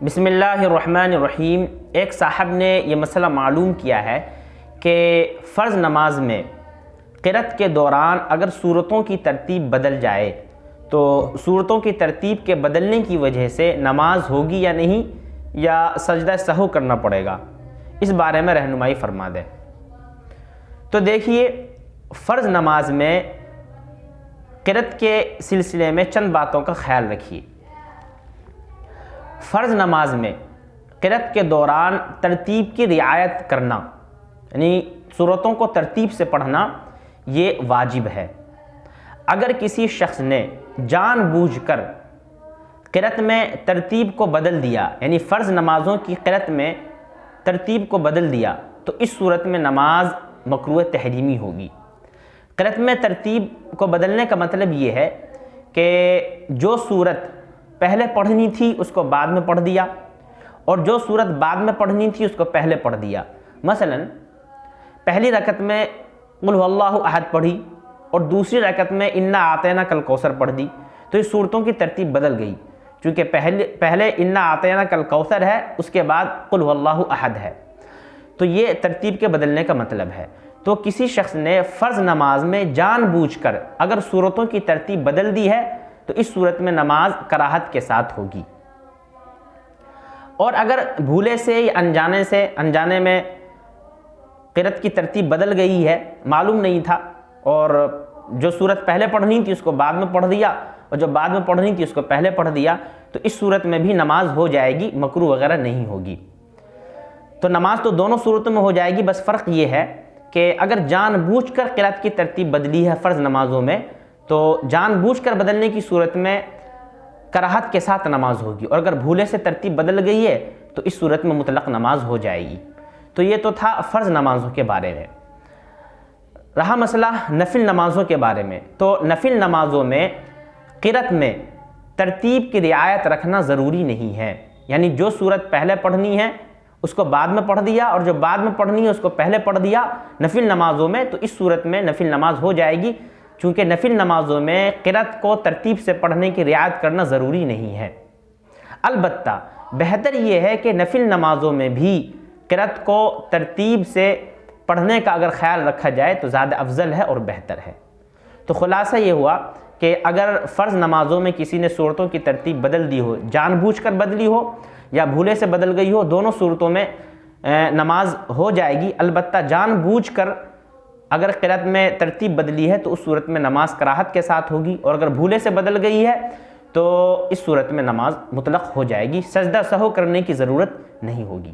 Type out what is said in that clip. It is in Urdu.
بسم اللہ الرحمن الرحیم۔ ایک صاحب نے یہ مسئلہ معلوم کیا ہے کہ فرض نماز میں قرأت کے دوران اگر سورتوں کی ترتیب بدل جائے تو سورتوں کی ترتیب کے بدلنے کی وجہ سے نماز ہوگی یا نہیں، یا سجدہ سہو کرنا پڑے گا، اس بارے میں رہنمائی فرما دیں۔ تو دیکھیے، فرض نماز میں قرأت کے سلسلے میں چند باتوں کا خیال رکھیے۔ فرض نماز میں قرأت کے دوران ترتیب کی رعایت کرنا، یعنی سورتوں کو ترتیب سے پڑھنا، یہ واجب ہے۔ اگر کسی شخص نے جان بوجھ کر قرأت میں ترتیب کو بدل دیا، یعنی فرض نمازوں کی قرأت میں ترتیب کو بدل دیا، تو اس صورت میں نماز مکروہ تحریمی ہوگی۔ قرأت میں ترتیب کو بدلنے کا مطلب یہ ہے کہ جو صورت پہلے پڑھنی تھی اس کو بعد میں پڑھ دیا، اور جو صورت بعد میں پڑھنی تھی اس کو پہلے پڑھ دیا۔ مثلا پہلی رکعت میں قل هو اللہ احد پڑھی اور دوسری رکعت میں انا اعطیناک الکوثر پڑھ دی، تو اس صورتوں کی ترتیب بدل گئی، چونکہ پہلے انا اعطیناک الکوثر ہے، اس کے بعد قل هو اللہ احد ہے، تو یہ ترتیب کے بدلنے کا مطلب ہے۔ تو کسی شخص نے فرض نماز میں جان بوجھ کر اگر صورتوں کی ترتیب بدل دی ہے تو اس صورت میں نماز کراہت کے ساتھ ہوگی۔ اور اگر بھولے سے یا انجانے میں قرأت کی ترتیب بدل گئی ہے، معلوم نہیں تھا، اور جو صورت پہلے پڑھنی تھی اس کو بعد میں پڑھ دیا، اور جو بعد میں پڑھنی تھی اس کو پہلے پڑھ دیا، تو اس صورت میں بھی نماز ہو جائے گی، مکروہ وغیرہ نہیں ہوگی۔ تو نماز تو دونوں صورتوں میں ہو جائے گی، بس فرق یہ ہے کہ اگر جان بوجھ کر قرأت کی ترتیب بدلی ہے فرض نمازوں میں، تو جان بوجھ کر بدلنے کی صورت میں کراہت کے ساتھ نماز ہوگی، اور اگر بھولے سے ترتیب بدل گئی ہے تو اس صورت میں مطلق نماز ہو جائے گی۔ تو یہ تو تھا فرض نمازوں کے بارے میں۔ رہا مسئلہ نفل نمازوں کے بارے میں، تو نفل نمازوں میں قرأت میں ترتیب کی رعایت رکھنا ضروری نہیں ہے، یعنی جو صورت پہلے پڑھنی ہے اس کو بعد میں پڑھ دیا، اور جو بعد میں پڑھنی ہے اس کو پہلے پڑھ دیا نفل نمازوں میں، تو اس صورت میں نفل نماز ہو جائے گی، چونکہ نفل نمازوں میں قرأت کو ترتیب سے پڑھنے کی رعایت کرنا ضروری نہیں ہے۔ البتہ بہتر یہ ہے کہ نفل نمازوں میں بھی قرأت کو ترتیب سے پڑھنے کا اگر خیال رکھا جائے تو زیادہ افضل ہے اور بہتر ہے۔ تو خلاصہ یہ ہوا کہ اگر فرض نمازوں میں کسی نے صورتوں کی ترتیب بدل دی ہو، جان بوجھ کر بدلی ہو یا بھولے سے بدل گئی ہو، دونوں صورتوں میں نماز ہو جائے گی۔ البتہ جان بوجھ کر اگر قرأت میں ترتیب بدلی ہے تو اس صورت میں نماز کراہت کے ساتھ ہوگی، اور اگر بھولے سے بدل گئی ہے تو اس صورت میں نماز مطلق ہو جائے گی، سجدہ سہو کرنے کی ضرورت نہیں ہوگی۔